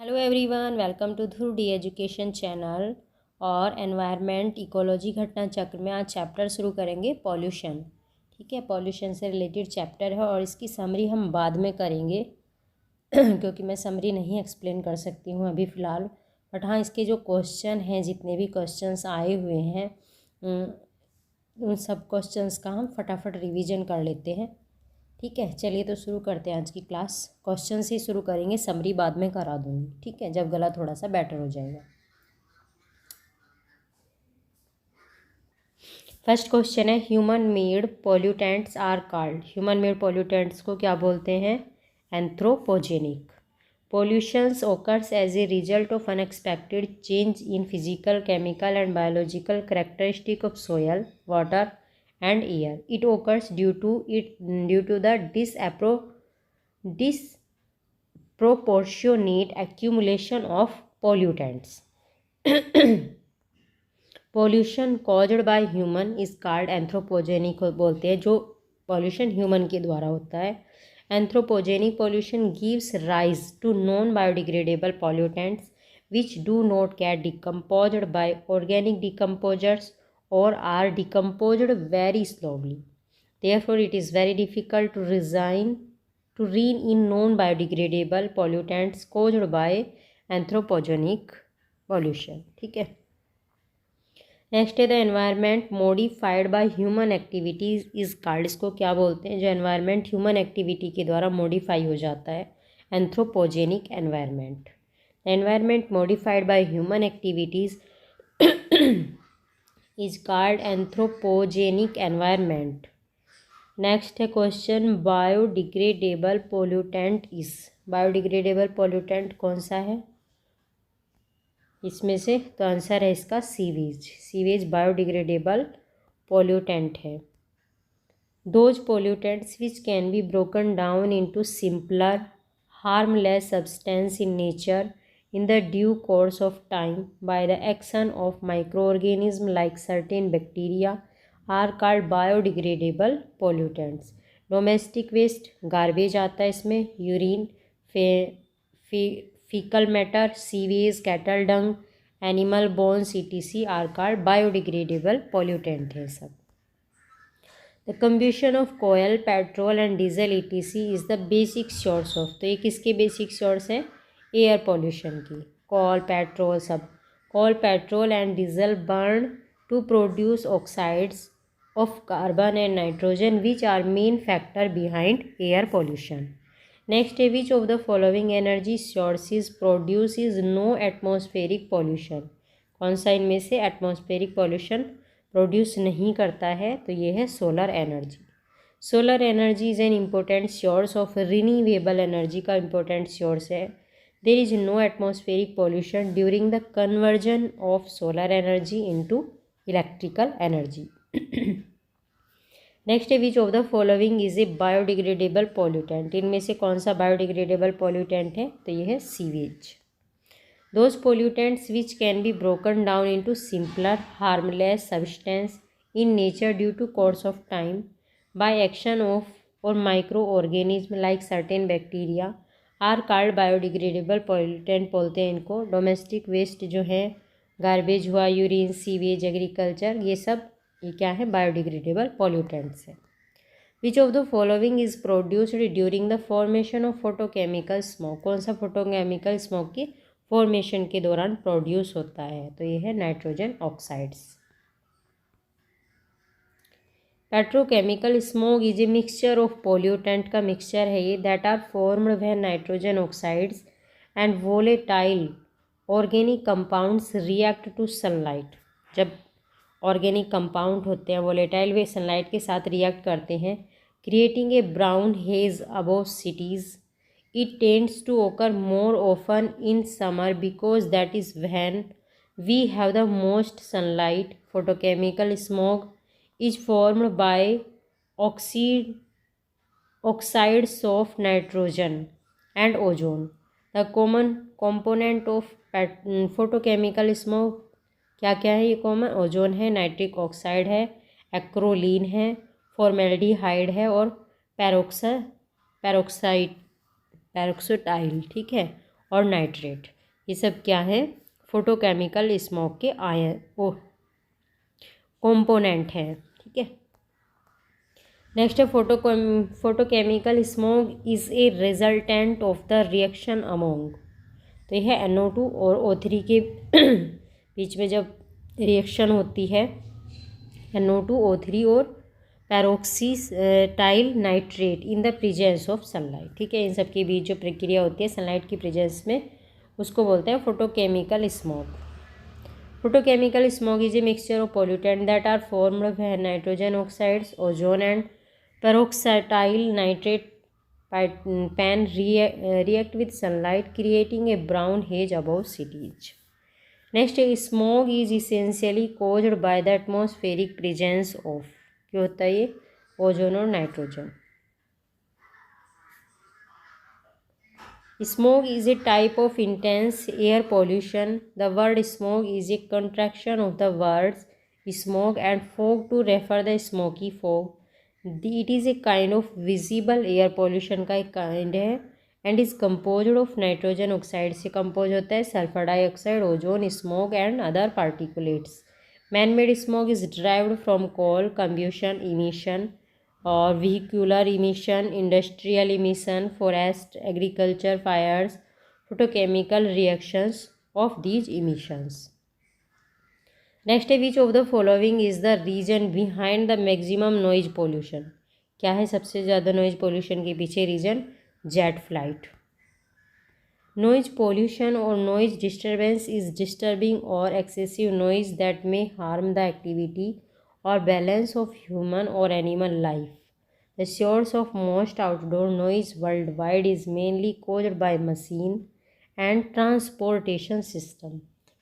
Hello everyone, welcome to Dhruv D education channel. और environment ecology घटना चक्र में आज चैप्टर शुरू करेंगे पॉल्यूशन। ठीक है, पॉल्यूशन से रिलेटेड चैप्टर है और इसकी समरी हम बाद में करेंगे क्योंकि मैं समरी नहीं एक्सप्लेन कर सकती हूँ अभी फ़िलहाल। बट हाँ, इसके जो क्वेश्चन हैं, जितने भी क्वेश्चंस आए हुए हैं उन सब क्वेश्चंस का हम फटाफट रिवीजन कर लेते हैं। ठीक है, चलिए तो शुरू करते हैं आज की क्लास। क्वेश्चन से शुरू करेंगे, समरी बाद में करा दूंगी। ठीक है, जब गला थोड़ा सा बेटर हो जाएगा। फर्स्ट क्वेश्चन है, human made pollutants are called. Human made pollutants को क्या बोलते हैं? Anthropogenic. Pollutions occurs as a result of unexpected change in physical, chemical and biological characteristic of soil, water and air. It occurs due to the disproportionate accumulation of pollutants. Pollution caused by human is called anthropogenic बोलते हैं, जो pollution human के द्वारा होता है। Anthropogenic pollution gives rise to non-biodegradable pollutants which do not get decomposed by organic decomposers or are decomposed very slowly. Therefore, it is very difficult to rein in non-biodegradable pollutants caused by anthropogenic pollution. ठीक है। Next है, the environment modified by human activities is called. इसको क्या बोलते हैं? जो environment human activity के द्वारा मॉडिफाई हो जाता है, anthropogenic environment. Environment modified by human activities is called anthropogenic environment. Next है question, biodegradable pollutant is. Biodegradable pollutant कौन सा है इसमें से? तो आंसर है इसका सीवेज। सीवेज बायोडिग्रेडेबल पोल्यूटेंट है। Those pollutants which can be broken down into simpler harmless substance in nature in the due course of time by the action of microorganisms like certain bacteria are called biodegradable pollutants. Domestic waste, garbage आता है इसमें, urine, fecal matter, sewage, cattle dung, animal bones etc. are called biodegradable pollutant है सब। The combustion of coal, petrol and diesel etc. is the basic source of। तो ये किसके basic source है? Air pollution की। कोल, पेट्रोल सब। Coal, petrol and diesel burn to produce oxides of carbon and nitrogen which are main factor behind air pollution. Next है, which of the following energy sources produce is no atmospheric pollution. कौन सा इनमें से atmospheric pollution produce नहीं करता है? तो ये है solar energy. Solar energy is an important source of renewable energy का इम्पोर्टेंट सोर्स है। There is no atmospheric pollution during the conversion of solar energy into electrical energy. Next है, which of the following is a biodegradable pollutant? इनमें से कौन सा biodegradable pollutant है? तो ये है sewage. Those pollutants which can be broken down into simpler harmless substance in nature due to course of time by action of or microorganism like certain bacteria are called biodegradable pollutant बोलते हैं इनको। Domestic waste जो है, garbage हुआ, urine, sewage, agriculture, ये सब ये क्या है? बायोडिग्रेडेबल पॉल्यूटेंट्स है। Which of the following is produced during the formation of photochemical smoke. कौन सा फोटोकेमिकल स्मोक की फॉर्मेशन के दौरान प्रोड्यूस होता है? तो ये है nitrogen oxides. Petrochemical smoke is a mixture of pollutant का मिक्सचर है ये, that are formed when nitrogen oxides and volatile organic compounds react to sunlight. जब ऑर्गेनिक कंपाउंड होते हैं वोलेटाइल, वे सनलाइट के साथ रिएक्ट करते हैं, creating a brown haze above cities. It tends to occur more often in summer because that is when we have the most sunlight. Photochemical smoke is formed by oxides of nitrogen and ozone. The common component of photochemical smoke क्या क्या है? ये common ozone है, nitric oxide है, acrolein है, formaldehyde है और peroxide, ठीक है, और नाइट्रेट। ये सब क्या है, फोटोकेमिकल स्मोक के कंपोनेंट हैं। ठीक है, नेक्स्ट है photochemical smoke is a resultant of the reaction among. तो यह है NO2 और O3 के बीच में जब रिएक्शन होती है, NO2 O3 और peroxyacetyl nitrate in the presence of sunlight. ठीक है, इन सब के बीच जो प्रक्रिया होती है सनलाइट की प्रेजेंस में, उसको बोलते हैं photochemical smoke. Photochemical smoke is a mixture of pollutant that are formed when nitrogen oxides, ozone and peroxyacetyl nitrate pan react with sunlight, creating a brown haze above cities. Next, smog is essentially caused by the atmospheric presence of, क्या होता है ये, ozone और nitrogen. Smog is a type of intense air pollution. The word smog is a contraction of the words smog and fog to refer the smoky fog. It is a kind of visible air pollution का एक kind है and is composed of nitrogen oxide से compose होता है, sulphur dioxide, ozone, smoke and other particulates. Man made smoke is derived from coal combustion emission और vehicular emission, industrial emission, forest, agriculture fires, photochemical reactions of these emissions. Next है which of the following is the reason behind the maximum noise pollution. क्या है सबसे ज़्यादा noise pollution के पीछे reason, jet flight. Noise pollution और noise disturbance is disturbing और excessive noise that may harm the activity और बैलेंस ऑफ ह्यूमन और animal life. The source of most outdoor noise world wide is mainly caused by machine and transportation system,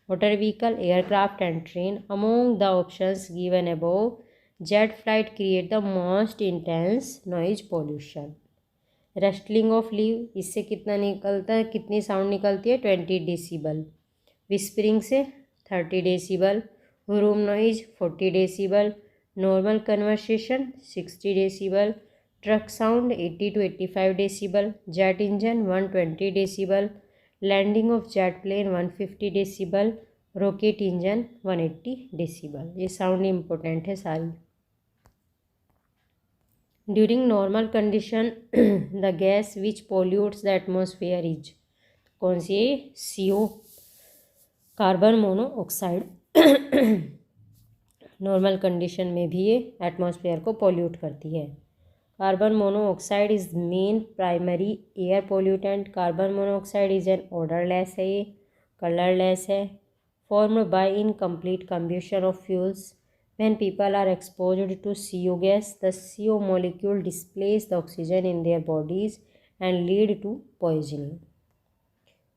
motor vehicle, aircraft and train. Among the options given above, jet flight create the most intense noise pollution. Rustling of leaf, इससे कितना निकलता है, कितनी sound निकलती है, 20 decibel. Whispering से 30 decibel. Room noise 40 decibel. Normal conversation 60 decibel. Truck sound 80 to 85 decibel. Jet engine 120 decibel. Landing of jet plane 150 decibel. Rocket engine 180 decibel. ये sound important है सारी। During normal condition the gas which pollutes the atmosphere is, कौन सी है, CO, carbon monoxide. Normal condition में भी ये atmosphere को पोल्यूट करती है। Carbon monoxide is main primary air pollutant. Carbon monoxide is an odourless है, ये कलरलेस है, formed by incomplete combustion of fuels. When people are exposed to CO gas, the CO molecule displace the oxygen in their bodies and lead to poisoning.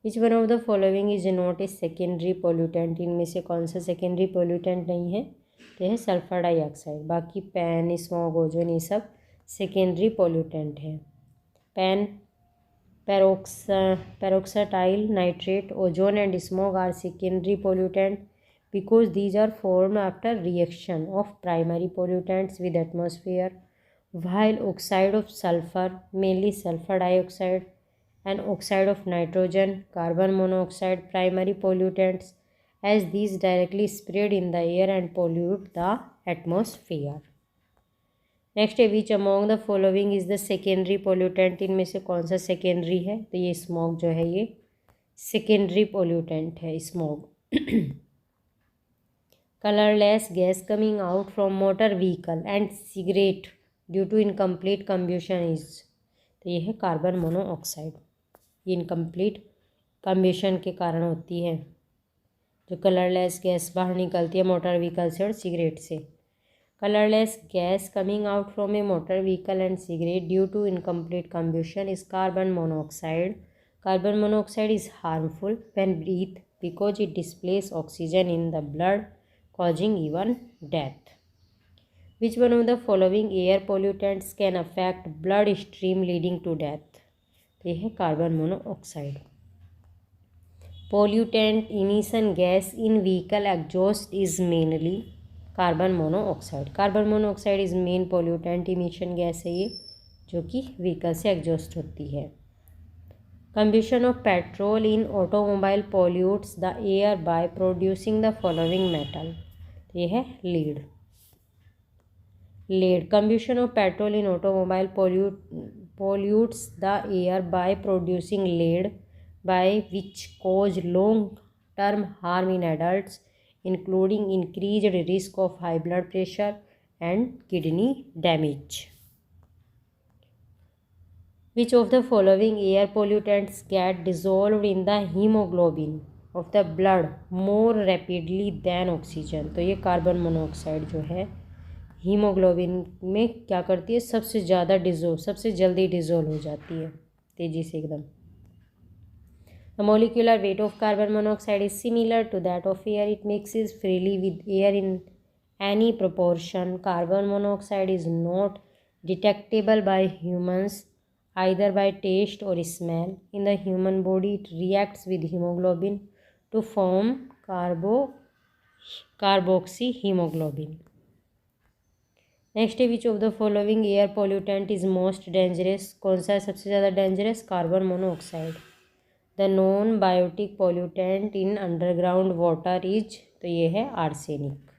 Which one of the following is not a secondary pollutant, इनमें से कौन सा secondary pollutant नहीं है, तो है sulphur dioxide. बाकी PAN, smog, ozone ये सब सेकेंडरी पोल्यूटेंट है। PAN, peroxyacetyl nitrate, ozone and smog are secondary pollutant because these are formed after reaction of primary pollutants with atmosphere, while oxide of sulfur, mainly sulfur dioxide, and oxide of nitrogen, carbon monoxide, primary pollutants, as these directly spread in the air and pollute the atmosphere. Next है which among the following is the secondary pollutant, इनमें से कौन सा secondary है, तो ये smog जो है ये सेकेंडरी पोल्यूटेंट है, smog. Colourless gas coming out from motor vehicle and cigarette due to incomplete combustion is, तो ये है कार्बन मोनोऑक्साइड। ये इनकम्प्लीट कम्ब्यूशन के कारण होती है, जो कलरलेस गैस बाहर निकलती है मोटर व्हीकल से और सिगरेट से। Colorless gas coming out from a motor vehicle and cigarette due to incomplete combustion is carbon monoxide. Carbon monoxide is harmful when breathed because it displaces oxygen in the blood, causing even death. Which one of the following air pollutants can affect blood stream leading to death? ये है carbon monoxide. Pollutant emission gas in vehicle exhaust is mainly carbon monoxide. Carbon monoxide is main pollutant emission gas है ये, जो कि vehicle से exhaust होती है। Combustion of petrol in automobile pollutes the air by producing the following metal. ये है lead. Combustion of petrol in automobile pollutes the air by producing lead, by which cause long-term harm in adults, including increased risk of high blood pressure and kidney damage. Which of the following air pollutants get dissolved in the hemoglobin of the blood more rapidly than oxygen? तो ये carbon monoxide जो है haemoglobin में क्या करती है, सबसे जल्दी डिजोल्व हो जाती है तेजी से एकदम. The molecular weight of carbon monoxide is similar to that of air. It mixes freely with air in any proportion. Carbon monoxide is not detectable by humans either by taste or smell. In the human body, it reacts with hemoglobin to form carboxyhemoglobin. Next है which of the following air pollutant is most dangerous? कौन सा है सबसे ज़्यादा dangerous? Carbon monoxide. The non biotic pollutant in underground water is, तो ये है arsenic.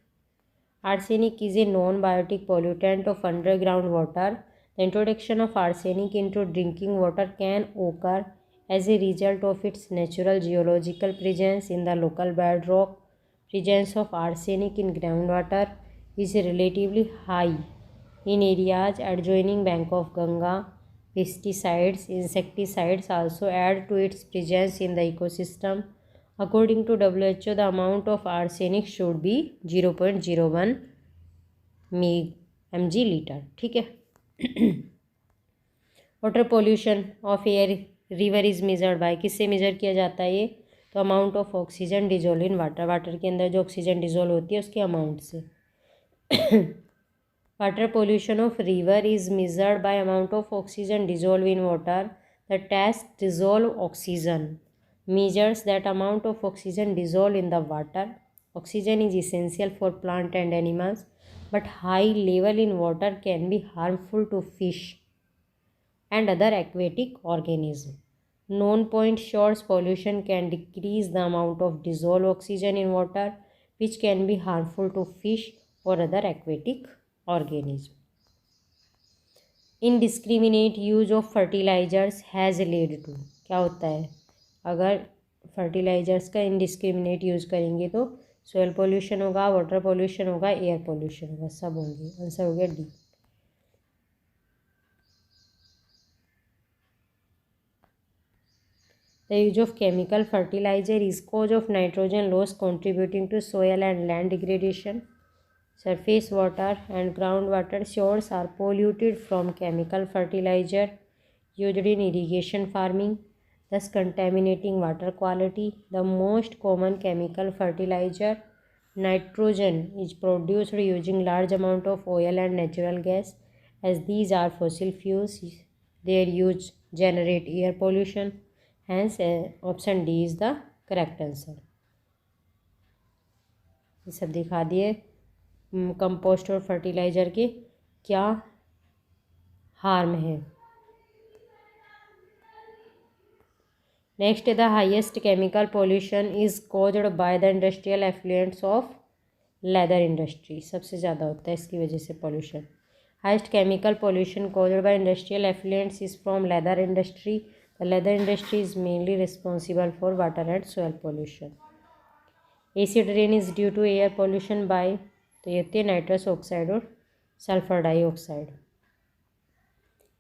Arsenic is a non biotic pollutant of underground water. The introduction of arsenic into drinking water can occur as a result of its natural geological presence in the local bedrock. Presence of arsenic in groundwater is relatively high in areas adjoining bank of Ganga. Pesticides, insecticides also add to its presence in the ecosystem. According to WHO, the amount of arsenic should be 0.01 mg/liter. ठीक है. Water pollution of air river is measured bye, किससे major किया जाता है ये? तो amount of oxygen dissolve in water. Water के अंदर जो ऑक्सीजन डिजोल्व होती है उसके अमाउंट से. Water pollution of river is measured by amount of oxygen dissolve in water. The test dissolve oxygen measures that amount of oxygen dissolved in the water. Oxygen is essential for plant and animals, but high level in water can be harmful to fish and other aquatic organisms. Non-point source pollution can decrease the amount of dissolved oxygen in water, which can be harmful to fish or other aquatic organisms. Indiscriminate use of fertilizers has led to, क्या होता है अगर fertilisers का indiscriminate use करेंगे तो soil pollution होगा, water pollution होगा, air pollution होगा, सब होंगे. आंसर हो गया D. The use of chemical fertiliser is cause of nitrogen loss contributing to soil and land degradation. Surface water and ground water source are polluted from chemical fertiliser used in irrigation farming, thus contaminating water quality. The most common chemical fertilizer, nitrogen, is produced using large amount of oil and natural gas. As these are fossil fuels, their use generate air pollution. Hence, option D is the correct answer. ये सब दिखा दिए compost और fertiliser के क्या harm है. Next, the highest chemical pollution is caused by the industrial effluents of leather industry. सबसे ज़्यादा होता है इसकी वजह से pollution. Highest chemical pollution caused by industrial effluents is from leather industry. The leather industry is mainly responsible for water and soil pollution. Acid rain is due to air pollution by, तो ये होती है nitrous oxide और sulfur dioxide.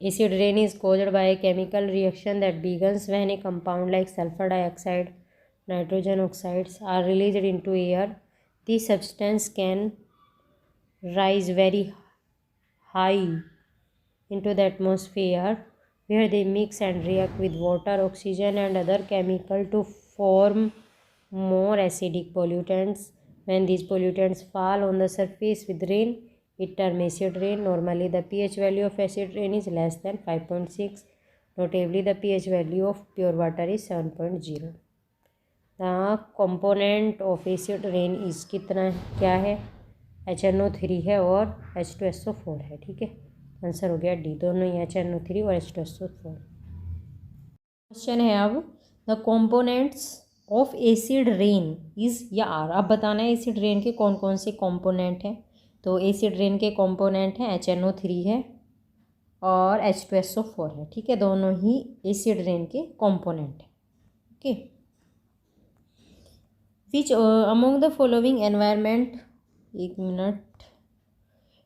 Acid rain is caused by a chemical reaction that begins when a compound like sulfur dioxide, nitrogen oxides are released into air. These substances can rise very high into the atmosphere where they mix and react with water, oxygen and other chemicals to form more acidic pollutants. When these pollutants fall on the surface with rain, it terms acid rain. Normally, the pH value of acid rain is less than 5.6. Notably, the pH value of pure water is 7.0. The component of acid rain is कितना क्या है? HNO3 है और H2SO4 है. ठीक है, answer हो गया डी. दोनों ही HNO3 और H2SO4. क्वेश्चन है अब the components of acid rain is या आर। अब बताना है एसिड रेन के कौन कौन से कॉम्पोनेंट हैं। तो एसिड रेन के कॉम्पोनेंट हैं HNO3 है और H2SO4 है। ठीक है, दोनों ही एसिड रेन के कॉम्पोनेंट हैं। Okay, which among the following environment, एक minute,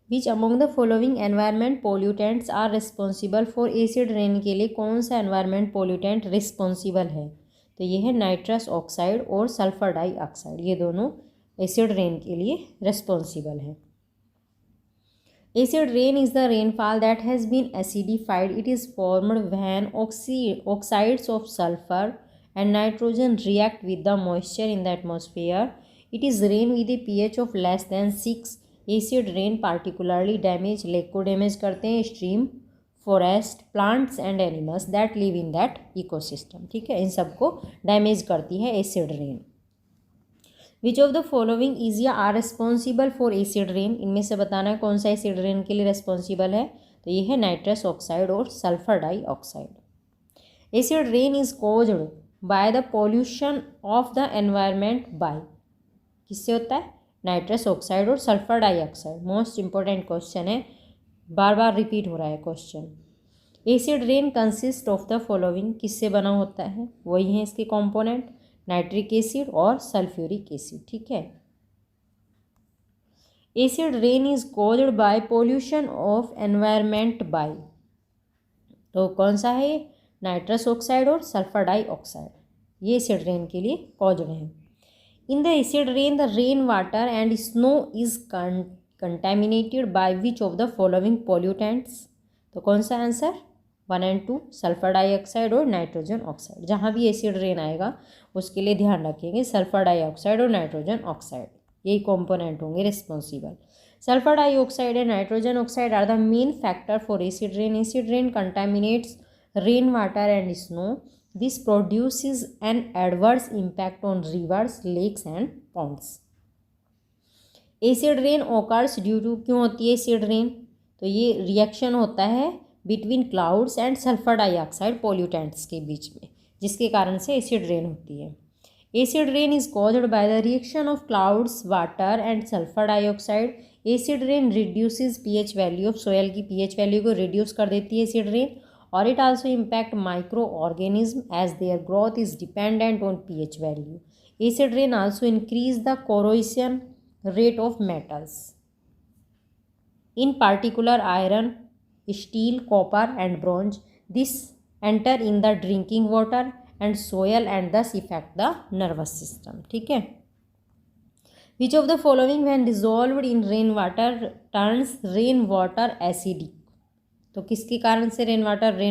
which among the following environment pollutants are responsible for acid rain के लिए कौन सा एनवायरमेंट पोल्यूटेंट रिस्पॉन्सिबल है। तो ये है नाइट्रस ऑक्साइड और सल्फर डाइऑक्साइड, ये दोनों एसिड रेन के लिए रिस्पॉन्सिबल है। Acid rain is the rainfall that has been acidified. It is formed when oxides of sulfur and nitrogen react with the moisture in the atmosphere. It is rain with a pH of less than 6. Acid rain particularly damage lake को damage करते हैं, stream, forest, plants and animals that live in that ecosystem. ठीक है, इन सबको damage करती है acid rain. Which of the following is या are responsible for acid rain, इनमें से बताना है कौन सा एसिड रेन के लिए रिस्पॉन्सिबल है। तो ये है नाइट्रस ऑक्साइड और sulphur dioxide. Acid rain is caused by the pollution of the environment by, किससे होता है, नाइट्रस ऑक्साइड और sulphur dioxide. Most important question है, बार बार रिपीट हो रहा है question. Acid rain consist of the following, किससे बना होता है, वही है इसके कॉम्पोनेंट, नाइट्रिक एसिड और सल्फ्यूरिक एसिड। ठीक है, acid rain is caused by pollution of environment by, तो कौन सा है, नाइट्रस ऑक्साइड और सल्फर डाइऑक्साइड, ये एसिड रेन के लिए कॉज्ड है। In the acid rain the rain water and snow is contaminated by which of the following pollutants, तो कौन सा आंसर, 1 और 2, सल्फर डाइऑक्साइड और नाइट्रोजन ऑक्साइड। जहाँ भी एसिड रेन आएगा उसके लिए ध्यान रखेंगे सल्फर डाइऑक्साइड और नाइट्रोजन ऑक्साइड, यही कंपोनेंट होंगे responsible. Sulphur dioxide and nitrogen oxide are the main factor for acid rain. Acid rain contaminates rain water and snow, this produces an adverse impact on rivers, lakes and ponds. Acid rain occurs due to, क्यों होती है acid rain, तो ये reaction होता है between clouds and sulphur dioxide pollutants के बीच में, जिसके कारण से एसिड रेन होती है। Acid rain is caused by the reaction of clouds, water and sulphur dioxide. Acid rain reduces pH value of soil की पीएच वैल्यू को रिड्यूस कर देती है एसिड रेन, और it also impact microorganism as their growth is dependent on pH value. Acid rain also increase the corrosion rate of metals, in particular iron, steel, copper and bronze. This enter in the drinking water and soil and thus affect the nervous system. ठीक है, which of the following when dissolved in rain water turns rain water acidic, तो किसके कारण से rain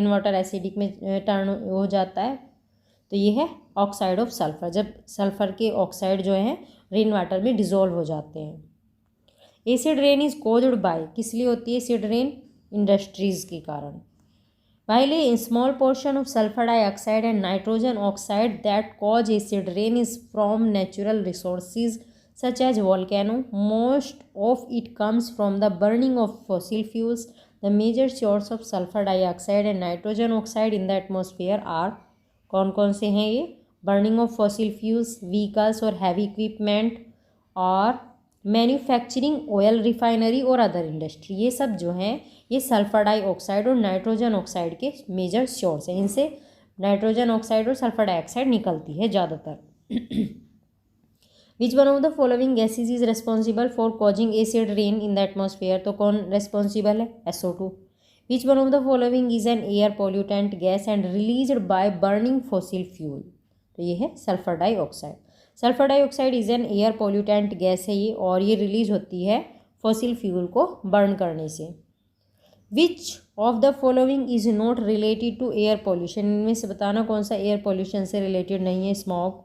water acidic में turn हो जाता है, तो ये है ऑक्साइड ऑफ सल्फर, जब सल्फर के ऑक्साइड जो है रेन वाटर में डिजोल्व हो जाते हैं। Acid rain is caused bye, किस लिए होती है एसिड रेन, इंडस्ट्रीज़ के कारण। While a small portion of sulfur dioxide and nitrogen oxide that cause acid rain is from natural resources such as volcano, most of it comes from the burning of fossil fuels. The major source of sulfur dioxide and nitrogen oxide in the atmosphere are, कौन कौन से हैं ये, burning of fossil fuels, vehicles और heavy equipment, और manufacturing, oil refinery और other industry, ये सब जो हैं ये सल्फर डाइऑक्साइड और नाइट्रोजन ऑक्साइड के मेजर सोर्स हैं, इनसे नाइट्रोजन ऑक्साइड और सल्फर डाइऑक्साइड निकलती है ज़्यादातर। विच one of the following gases is responsible for causing acid rain in the atmosphere, तो कौन रिस्पॉन्सिबल है, SO2। Which one of the following is an air pollutant gas and released by burning fossil fuel, तो ये है sulphur dioxide. Sulphur dioxide is an air pollutant gas है ये, और ये रिलीज होती है फॉसिल फ्यूल को बर्न करने से। Which of the following is not related to air pollution, इनमें से बताना कौन सा एयर पोल्यूशन से रिलेटेड नहीं है, स्मॉग,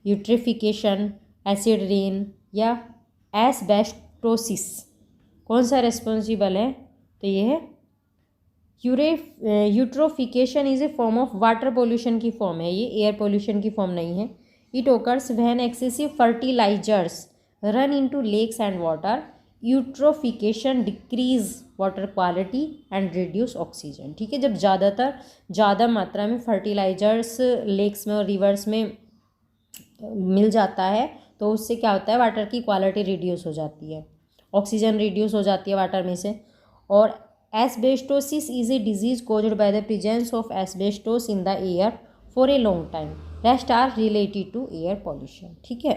यूट्रिफिकेशन, एसिड रेन या एस्बेस्टोसिस, कौन सा रिस्पॉन्सिबल है, तो ये है eutrophication is a form of water pollution की फॉर्म है, ये एयर पोल्यूशन की फॉर्म नहीं है। It occurs when excessive fertilizers run into lakes and water. Eutrophication decrease water quality and reduce oxygen. ठीक है, जब ज़्यादा मात्रा में फर्टिलाइजर्स लेक्स में और रिवर्स में मिल जाता है तो उससे क्या होता है, वाटर की क्वालिटी रिड्यूस हो जाती है, ऑक्सीजन रिड्यूस हो जाती है वाटर में से। और asbestosis is a disease caused by the presence of asbestos in the air for a long time. Rest are related to air pollution. ठीक है।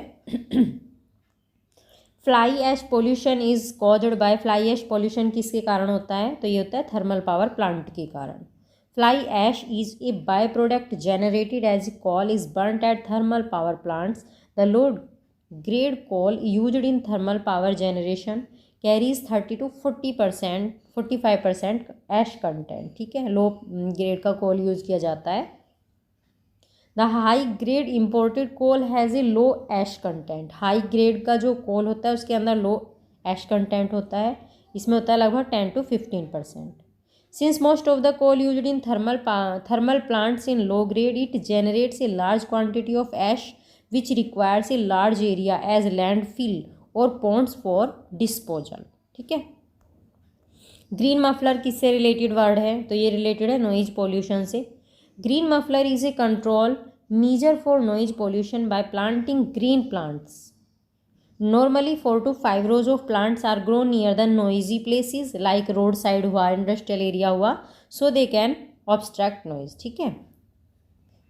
Fly ash pollution is caused by, fly ash pollution किसके कारण होता है, तो ये होता है थर्मल पावर प्लांट के कारण। Fly ash is a by product generated as coal is burnt at thermal power plants. The low grade coal used in thermal power generation carries 30 to 40% 45% ash content. ठीक है, low grade का कोल use किया जाता है। The high grade imported coal has a low ash content. High grade का जो कोल होता है उसके अंदर लो ऐश कंटेंट होता है, इसमें होता है लगभग 10 to 15%। Since most of the coal used in thermal plants in low grade, it generates a large quantity of ash which requires a large area as landfill और पॉन्ड्स फॉर डिस्पोजल। ठीक है। Green muffler किससे related word है, तो ये related है noise pollution से। Green muffler is a control measure for noise pollution by planting green plants. Normally 4 to 5 rows of plants are grown near the noisy places like roadside हुआ, industrial area हुआ, so they can obstruct noise। ठीक है,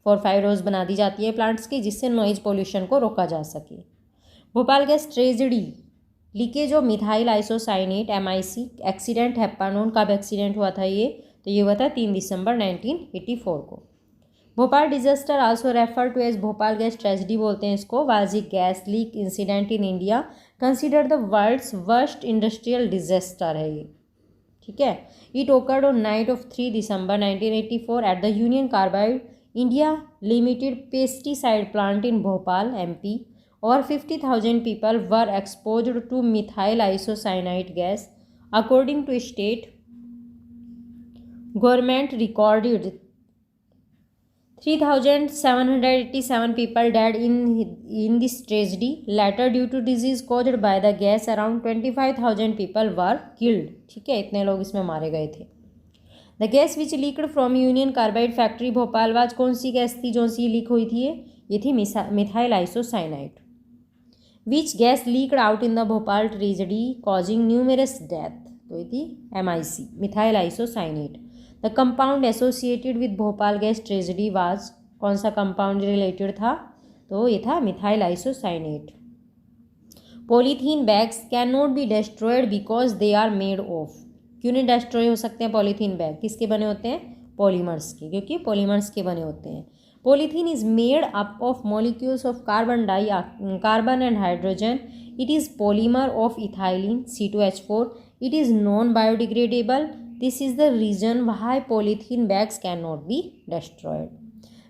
4-5 rows बना दी जाती है plants की जिससे noise pollution को रोका जा सके। Bhopal gas tragedy, leakage of methyl isocyanate MIC, accident happen, कब एक्सीडेंट हुआ था ये, तो ये हुआ था 3 दिसंबर 1984 को। Bhopal disaster also refer to as Bhopal gas tragedy बोलते हैं इसको, was a gas leak incident in India consider the world's worst industrial disaster है ये। ठीक है, it occurred on night of 3 December 1984 at the Union Carbide India Limited pesticide plant in Bhopal MP। और 50,000 people were exposed to methyl isocyanate gas. According to state government recorded 3,787 people died in this tragedy. Later, due to disease caused by the gas, around 25,000 people were killed. ठीक है, इतने लोग इसमें मारे गए थे। The gas which leaked from union carbide factory Bhopal was, कौन सी gas थी जो सी लीक हुई थी, ये थी methyl isocyanide. Which gas leaked out in the Bhopal tragedy causing numerous death, तो ये थी MIC, methyl isocyanate. The compound associated with Bhopal gas tragedy was, कौन सा कंपाउंड रिलेटेड था, तो ये था methyl isocyanate. Polythene bags can not be destroyed because they are made of, क्यों नहीं डिस्ट्रॉय हो सकते हैं पॉलीथीन बैग, किसके बने होते हैं, पॉलीमर्स के, क्योंकि पॉलीमर्स के बने होते हैं। Polythene is made up of molecules of carbon and hydrogen. It is polymer of ethylene C2H4. It is non-biodegradable. This is the reason why polythene bags cannot be destroyed.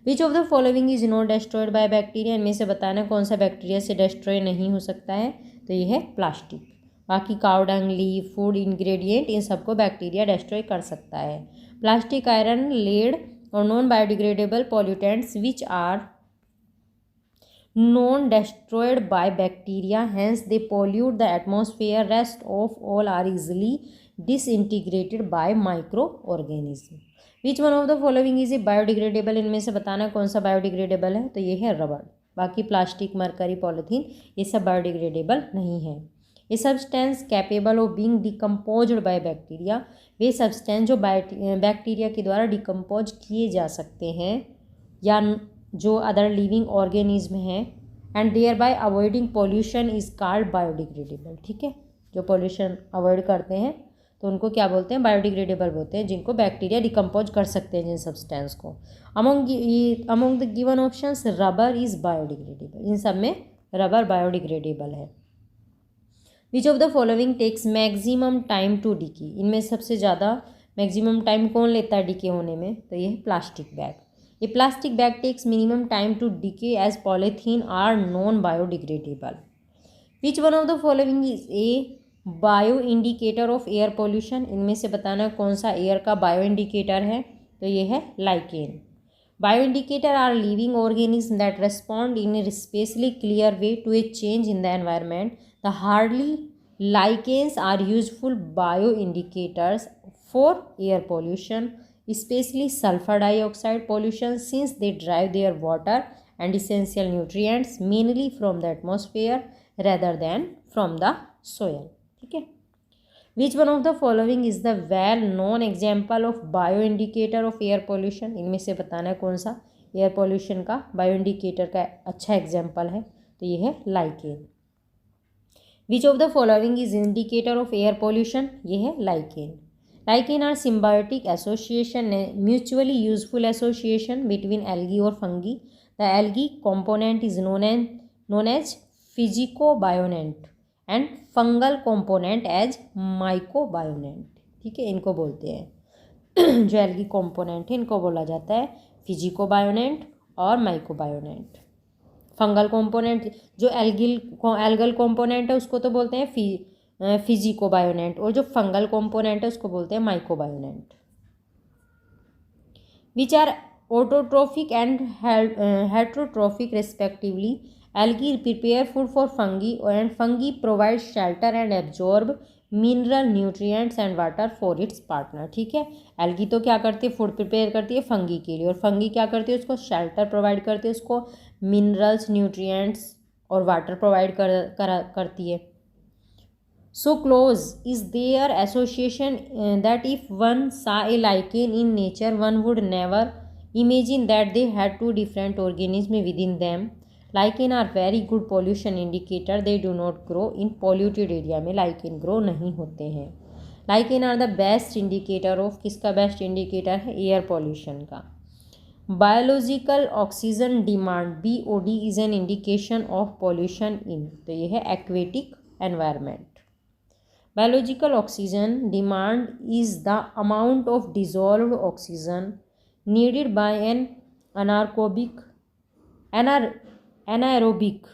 Which of the following is not destroyed by bacteria? इनमें से बताना कौन सा bacteria से destroy नहीं हो सकता है, तो ये है प्लास्टिक। बाकी cow dung, leaf, food ingredient, इन सबको बैक्टीरिया डिस्ट्रॉय कर सकता है। Plastic, iron, lead or non-biodegradable pollutants which are non-destroyed by bacteria, hence they pollute the atmosphere. Rest of all are easily disintegrated by microorganism. Which one of the following is a biodegradable? इनमें से बताना कौन सा biodegradable है, तो ये है रबड़। बाकी प्लास्टिक, मरकरी, पॉलीथीन ये सब बायोडिग्रेडेबल नहीं है। A substance capable of being decomposed by bacteria, वे सब्सटेंस जो बैक्टीरिया के द्वारा डिकम्पोज किए जा सकते हैं या जो अदर लिविंग ऑर्गेनिज्म हैं, and thereby avoiding pollution is called biodegradable. ठीक है, जो पॉल्यूशन अवॉइड करते हैं तो उनको क्या बोलते हैं, बायोडिग्रेडेबल बोलते हैं, जिनको बैक्टीरिया डिकम्पोज कर सकते हैं जिन सब्सटेंस को। Among the given options rubber is biodegradable, इन सब में रबर बायोडिग्रेडेबल है। Which of the following takes maximum time to decay, इनमें सबसे ज़्यादा मैक्सिमम टाइम कौन लेता है डिके होने में, तो ये है प्लास्टिक बैग। ये plastic bag takes minimum time to decay as polythene are non biodegradable. Which one of the following is a bio indicator of air pollution, इनमें से बताना कौन सा एयर का बायो इंडिकेटर है, तो ये है lichen. Bio indicator are living organism that respond in a specially clear way to a change in the environment. The hardly Lichens are useful bioindicators for air pollution, especially sulfur dioxide pollution, since they derive their water and essential nutrients mainly from the atmosphere rather than from the soil. ठीक है. Which one of the following is the well known example of bioindicator of air pollution? इनमें से बताना है कौन सा air pollution का बायोइंडिकेटर का अच्छा एग्जाम्पल है. तो ये है lichen. Which of the following is indicator of air pollution? ये है lichen. Lichen are symbiotic association, mutually useful association between algae और fungi. The algae component is known as physicobiont and fungal component as mycobiont. ठीक है, इनको बोलते हैं जो algae component है इनको बोला जाता है फिजिकोबायोनेंट और माइकोबायोनेंट. फंगल कंपोनेंट जो एल्गल कंपोनेंट है उसको तो बोलते हैं फिजिकोबायोनेंट, और जो फंगल कंपोनेंट है उसको बोलते हैं mycobiont. Which are autotrophic and heterotrophic respectively. Algae prepare food for fungi and fungi provide shelter and absorb mineral nutrients and water for its partner. ठीक है, एल्गी तो क्या करती है, फूड प्रिपेयर करती है फंगी के लिए, और फंगी क्या करती है, उसको शेल्टर प्रोवाइड करती है, उसको मिनरल्स न्यूट्रिएंट्स और वाटर प्रोवाइड करती है. So close is their association that if one saw a lichen in nature one would never imagine that they had two different organism within them. Lichen are very good pollution indicator. They do not grow in polluted area में lichen grow नहीं होते हैं. Lichen are the best indicator of, किसका best indicator है, air pollution का. Biological oxygen demand BOD is an indication of pollution in. तो ये है aquatic environment. Biological oxygen demand is the amount of dissolved oxygen needed by an anaerobic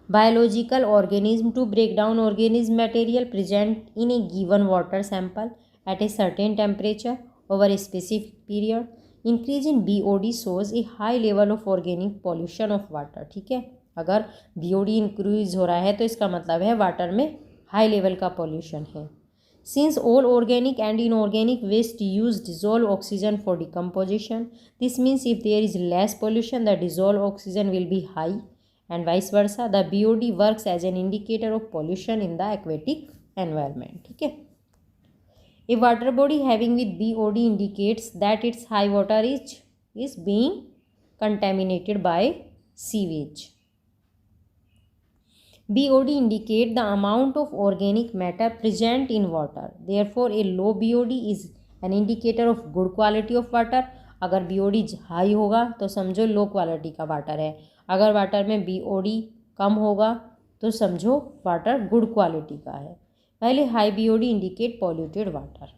biological organism to break down organism material present in a given water sample at a certain temperature over a specific period. Increase in BOD shows a high level of organic pollution of water. ठीक है, अगर BOD increase हो रहा है तो इसका मतलब है वाटर में हाई लेवल का पॉल्यूशन है. Since all organic and inorganic waste use dissolved oxygen for decomposition, this means if there is less pollution, the dissolved oxygen will be high, and vice versa. The BOD works as an indicator of pollution in the aquatic environment. ठीक है, a water body having with BOD indicates that its high water is being contaminated by sewage. BOD indicate the amount of organic matter present in water. Therefore, a low BOD is an indicator of good quality of water. अगर BOD high होगा तो समझो low quality का water है. अगर water में BOD कम होगा तो समझो वाटर गुड क्वालिटी का है. पहले high BOD indicate polluted water.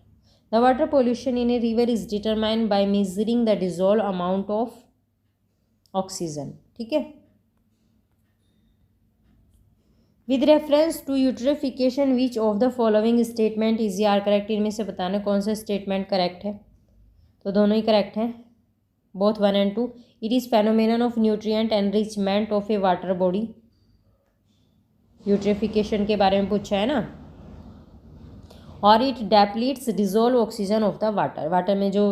The water pollution in a river is determined by measuring the dissolve amount of oxygen. ठीक है, with reference to eutrophication which of the following statement is are correct. इनमें से बताना कौन सा statement correct है. तो दोनों ही करेक्ट हैं, both 1 and 2. It is phenomenon of nutrient enrichment of a water body. Eutrophication के बारे में पूछा है ना. और it depletes dissolve oxygen of the water. Water में जो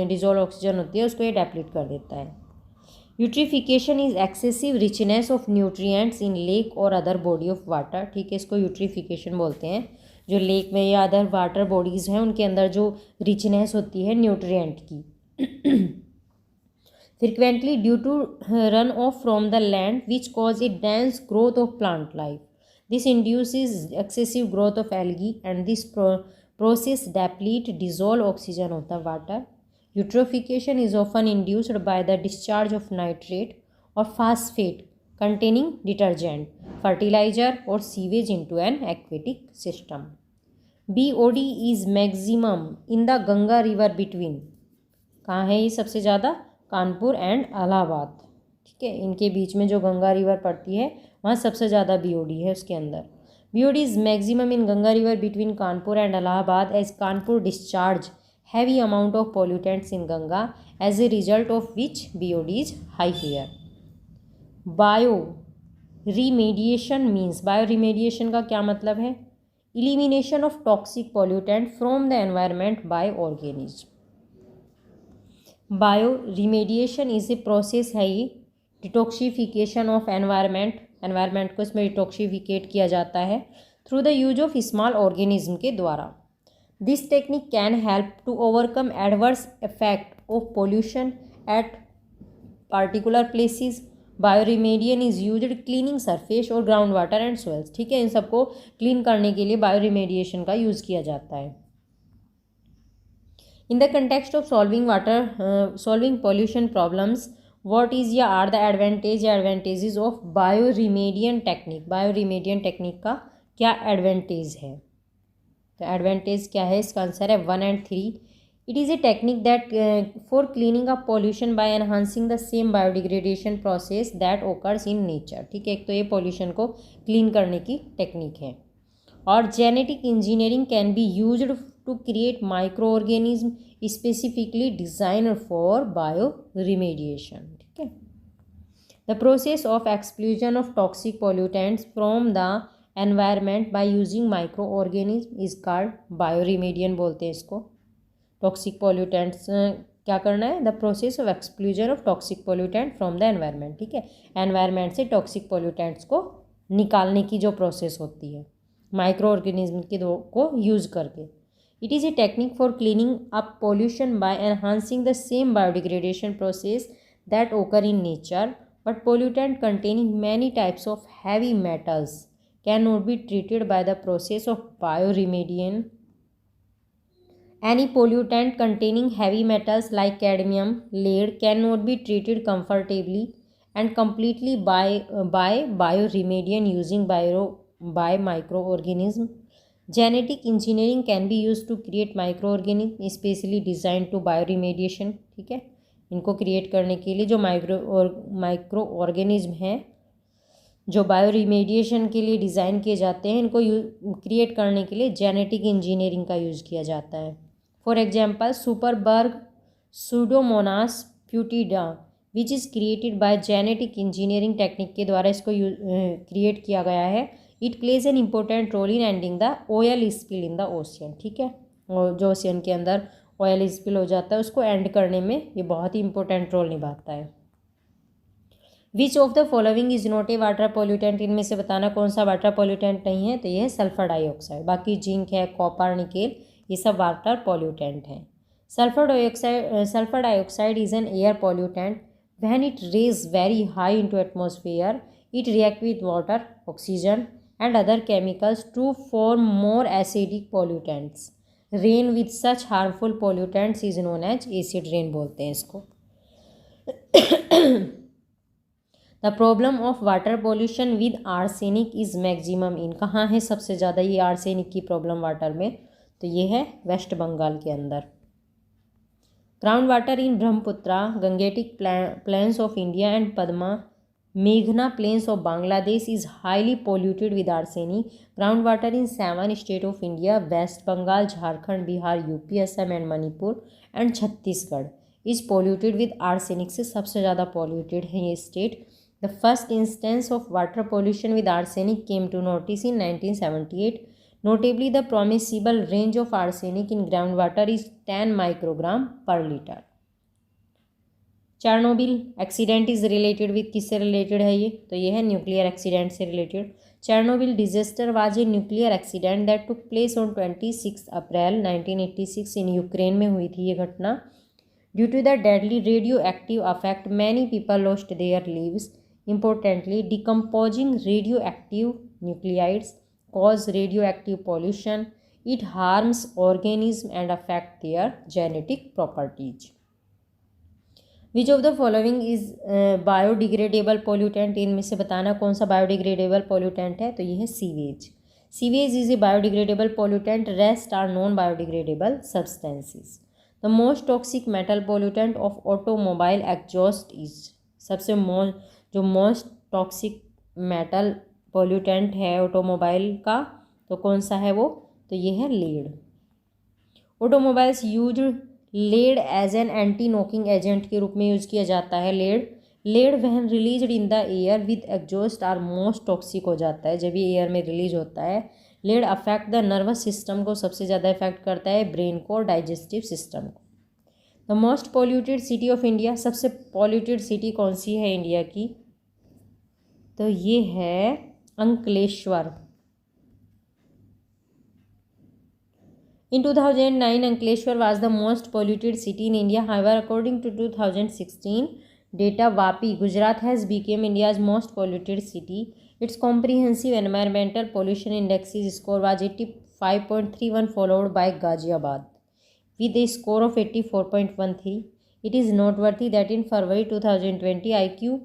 डिजोल्व ऑक्सीजन होती है उसको ये डेप्लीट कर देता है. Eutrophication is excessive richness of nutrients in lake और अदर बॉडी ऑफ वाटर. ठीक है, इसको यूट्रीफिकेशन बोलते हैं. जो लेक में या अदर वाटर बॉडीज़ हैं उनके अंदर जो रिचनेस होती है न्यूट्रिएंट की. Frequently due to run off from the land which cause a dense growth of plant life. This induces excessive growth of algae and this process deplete dissolve oxygen of the water. Eutrophication is often induced by the discharge of nitrate or phosphate containing detergent, fertilizer or sewage into an aquatic system. BOD is maximum in the Ganga river between, कहाँ है ये सबसे ज़्यादा, Kanpur and Allahabad. ठीक है, इनके बीच में जो गंगा रिवर पड़ती है वहाँ सबसे ज़्यादा BOD है उसके अंदर. BOD is maximum in Ganga river between Kanpur and Allahabad as Kanpur discharge heavy amount of pollutants in Ganga, as a result of which BOD is high here. Remediation means, bio remediation का क्या मतलब है? Elimination of toxic pollutant from the environment bye organism. Bio remediation is a process है ये detoxification of environment को इसमें डिटॉक्सिफिकेट किया जाता है through the use of small organism के द्वारा। This technique can help to overcome adverse effect of pollution at particular places. Bioremediation is used cleaning surface और ग्राउंड वाटर एंड सोइल्स। ठीक है, इन सबको क्लीन करने के लिए बायोरिमेडिएशन का यूज़ किया जाता है। In the context of solving pollution problems, what is या are the advantages of bioremediation technique. Bioremediation technique का क्या एडवांटेज है? तो एडवांटेज क्या है? इसका आंसर है 1 and 3। It is a technique that for cleaning up pollution by enhancing the same biodegradation process that occurs in nature. ठीक है, एक तो ये पॉल्यूशन को क्लीन करने की टेक्निक है। और genetic engineering can be used to create micro organism specifically designed for bio remediation. ठीक है, the process of exclusion of toxic pollutants from the environment by using micro organism is called bioremediation बोलते हैं इसको। Toxic pollutants क्या करना है? The process of exclusion of toxic pollutant from the environment. ठीक है, एनवायरनमेंट से टॉक्सिक पॉल्यूटेंट्स को निकालने की जो प्रोसेस होती है माइक्रो ऑर्गेनिज्म के को यूज करके। It is a technique for cleaning up pollution by enhancing the same biodegradation process that occur in nature, but pollutant containing many types of heavy metals can not be treated by the process of bioremediation. Any pollutant containing heavy metals like cadmium, lead cannot be treated comfortably and completely by bioremediation using microorganism. Genetic engineering can be used to create microorganism specially designed to bioremediation. ठीक है, इनको create करने के लिए जो micro organism हैं जो बायोरिमेडिएशन के लिए डिज़ाइन किए जाते हैं, इनको क्रिएट करने के लिए जेनेटिक इंजीनियरिंग का यूज़ किया जाता है। For example superbug Pseudomonas putida which is created by genetic engineering technique के द्वारा इसको क्रिएट किया गया है। It plays an important role in ending the oil spill in the ocean. ठीक है, और जो ओशियन के अंदर ऑयल स्पिल हो जाता है उसको एंड करने में ये बहुत ही इंपॉर्टेंट रोल निभाता है। Which of the following is not A water pollutant. इनमें से बताना कौन सा वाटर पॉल्यूटेंट नहीं है? तो ये है सल्फर डाइऑक्साइड। बाकी जिंक है, कॉपर, निकेल, ये सब वाटर पॉल्यूटेंट हैं। Sulphur dioxide is an air pollutant. When it raise very high into atmosphere it react with water, oxygen and other chemicals to form more acidic pollutants. Rain with such harmful pollutants is known as acid rain बोलते हैं इसको। The problem of water pollution with arsenic is maximum in. कहाँ है सबसे ज़्यादा ये arsenic की problem water में? तो ये है वेस्ट बंगाल के अंदर। Ground water in Brahmaputra, Gangetic plains of India and Padma मेघना plains of Bangladesh is highly polluted with arsenic. Ground water in 7 state of India West Bengal, Jharkhand, Bihar, UP, Assam and Manipur and Chhattisgarh is polluted with arsenic. से सबसे ज़्यादा पोल्यूटेड है ये state. The first instance of water pollution with arsenic came to notice in 1978। Notably, the permissible range of arsenic in groundwater is 10 microgram per liter. Chernobyl accident is related with, किससे रिलेटेड है ये? तो ये है nuclear accident से related. Chernobyl disaster was a nuclear accident that took place on 26 April 1986 in Ukraine में हुई थी ये घटना। Due to the deadly radioactive affect many people lost their lives. Importantly decomposing radioactive nuclides cause radioactive pollution. It harms organisms and affect their genetic properties. Which of the following is biodegradable pollutant? इनमें से बताना कौन सा biodegradable pollutant है? तो ये है sewage. Sewage is a biodegradable pollutant. Rest are non-biodegradable substances. The most toxic metal pollutant of automobile exhaust is, सबसे जो most toxic metal पॉल्यूटेंट है ऑटोमोबाइल का, तो कौन सा है वो? तो ये है lead. Automobiles use lead as an anti knocking agent के रूप में यूज़ किया जाता है lead lead when release in the air with exhaust are most toxic हो जाता है जब ये एयर में रिलीज होता है। Lead affect the nervous system को सबसे ज़्यादा इफेक्ट करता है, ब्रेन को और डाइजेस्टिव सिस्टम को। The most polluted city of India, सबसे पॉल्यूटेड सिटी कौन सी है इंडिया की? तो ये है Ankleshwar. In 2009, Ankleshwar was the most polluted city in India. However, according to 2016 data, Vapi, Gujarat has become India's most polluted city. Its comprehensive environmental pollution index score was 85.31, followed by Ghaziabad with a score of 84.13. It is noteworthy that in February 2020, IQ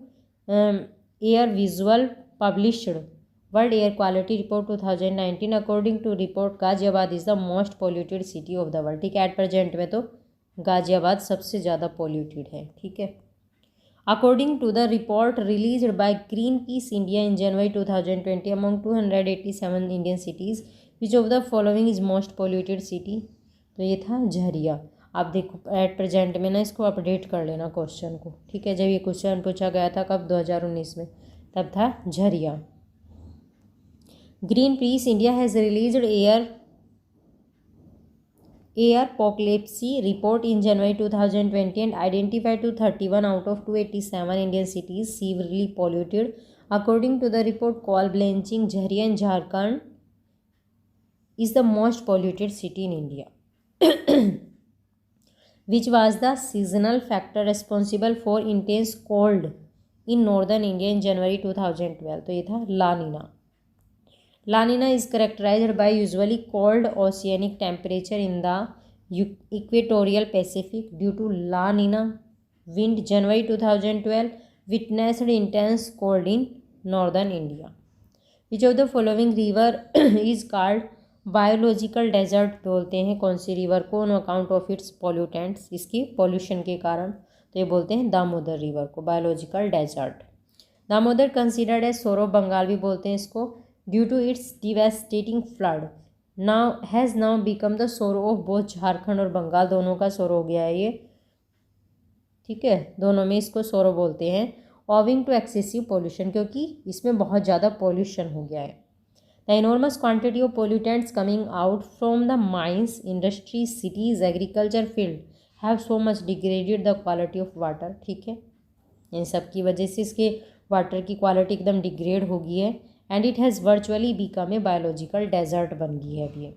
Air Visual published World Air Quality Report 2019. According to report, Ghaziabad is the most polluted city of the world. ठीक है, at present में तो गाजियाबाद सबसे ज़्यादा polluted है। ठीक है, according to the report released by Greenpeace India in January 2020, among 287 Indian cities, which of the following is most polluted city? तो ये था झरिया। आप देखो एट प्रेजेंट में ना इसको अपडेट कर लेना क्वेश्चन को। ठीक है, जब ये क्वेश्चन पूछा गया था कब, 2019 में, तब था Jharia. Greenpeace India has released air apocalypse report in January 2020 and identified to 31 out of 287 Indian cities severely polluted. According to the report, coal blanching Jharia in Jharkhand is the most polluted city in India. Which was the seasonal factor responsible for intense cold in northern India in January 2012? तो ये था La Nina. La Nina is characterized by usually cold oceanic temperature in the equatorial Pacific. Due to La Nina wind, January 2012 witnessed intense cold in northern India. Which of the following river is called biological desert? बोलते हैं कौन सी river को on account of its pollutants, इसकी pollution के कारण? तो ये बोलते हैं दामोदर रिवर को biological desert. दामोदर कंसिडर्ड है सोरो बंगाल भी बोलते हैं इसको, due to its devastating flood now has now become the sorrow of both Jharkhand और बंगाल, दोनों का सोरो हो गया है ये। ठीक है, दोनों में इसको सोरो बोलते हैं। ओविंग टू एक्सेसिव पोल्यूशन, क्योंकि इसमें बहुत ज़्यादा पोल्यूशन हो गया है। The enormous quantity of pollutants coming out from the mines, industries, cities, agriculture field have so much degraded the quality of water. ठीक है, इन सब की वजह से इसके वाटर की क्वालिटी एकदम डिग्रेड हो गई है and it has virtually become a biological desert बन गई है अभी।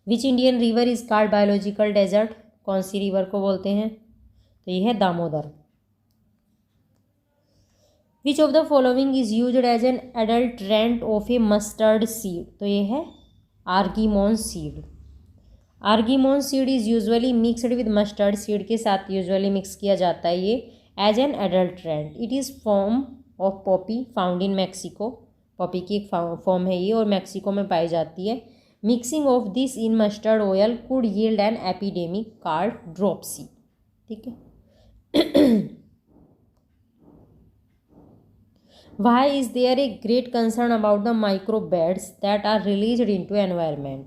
Which Indian river is called biological desert, कौन सी रिवर को बोलते हैं? तो ये है Damodar. Which of the following is used as an adulterant of a mustard seed? तो ये है argemone seed. Argemone seed is usually mixed with mustard seed के साथ यूजुअली मिक्स किया जाता है ये as an adulterant. It is form of Poppy found in Mexico, Poppy की एक फॉर्म है ये और मैक्सिको में पाई जाती है। Mixing of this in mustard oil could yield an epidemic called dropsy. ठीक है, Why is there a great concern about the microbes that are released into environment?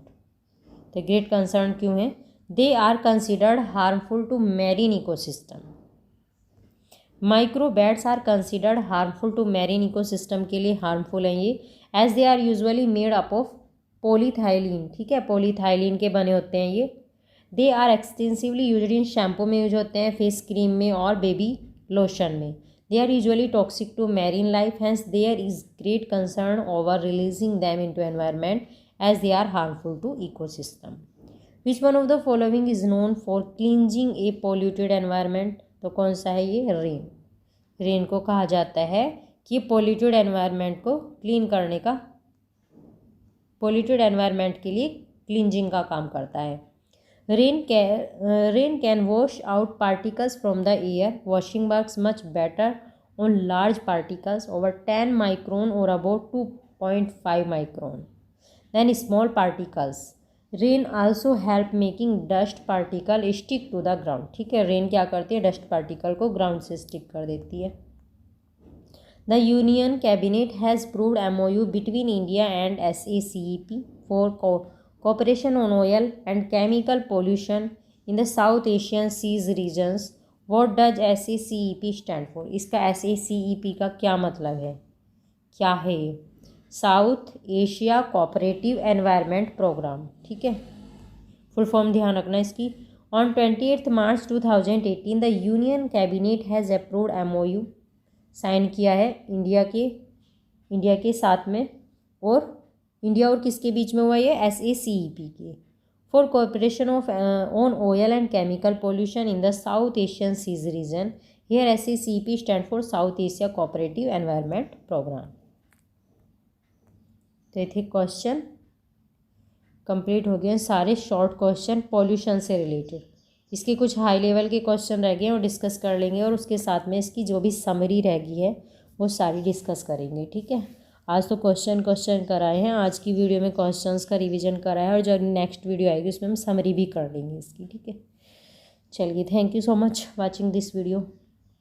The great concern क्यों है? They are considered harmful to marine ecosystem. Microbes are considered harmful to marine ecosystem के लिए harmful हैं ये, as they are usually made up of polyethylene. ठीक है, polyethylene के बने होते हैं ये। They are extensively used in shampoo में यूज होते हैं, face cream में और baby lotion में। They are usually toxic to marine life, hence there is great concern over releasing them into environment as they are harmful to ecosystem. Which one of the following is known for cleansing a polluted environment? तो कौन सा है ये? Rain. Rain को कहा जाता है कि polluted environment को क्लीन करने का, polluted environment के लिए क्लींजिंग का काम करता है। Rain can wash out particles from the air. Washing works much better on large particles over 10 micron or about 2.5 micron than small particles. Rain also help making dust particle stick to the ground. ठीक है, rain क्या करती है? Dust particle को ground से stick कर देती है। The Union Cabinet has approved MOU between India and SACEP for cooperation on oil and chemical pollution in the South Asian seas regions. What does SACEP stand for? इसका SACEP का क्या मतलब है, क्या है ये? South Asia cooperative environment programme, ठीक है। फुल फॉर्म ध्यान रखना इसकी। On 28 March 2018 the Union cabinet has approved MOU, sign किया है इंडिया के साथ में, और इंडिया और किसके बीच में हुआ ये? SACEP के, for cooperation of on oil and chemical pollution in the South Asian seas region. Here SACEP stand for South Asia cooperative environment programme. तो ये थे क्वेश्चन, कंप्लीट हो गए सारे शॉर्ट क्वेश्चन पॉल्यूशन से रिलेटेड। इसके कुछ हाई लेवल के क्वेश्चन रह गए और डिस्कस कर लेंगे, और उसके साथ में इसकी जो भी समरी रह गई है वो सारी डिस्कस करेंगे, ठीक है। आज तो क्वेश्चन कराए हैं, आज की वीडियो में क्वेश्चंस का रिवीजन कराया है, और जो नेक्स्ट वीडियो आएगी उसमें हम समरी भी कर लेंगे इसकी, ठीक है। चलिए, thank you so much watching this video.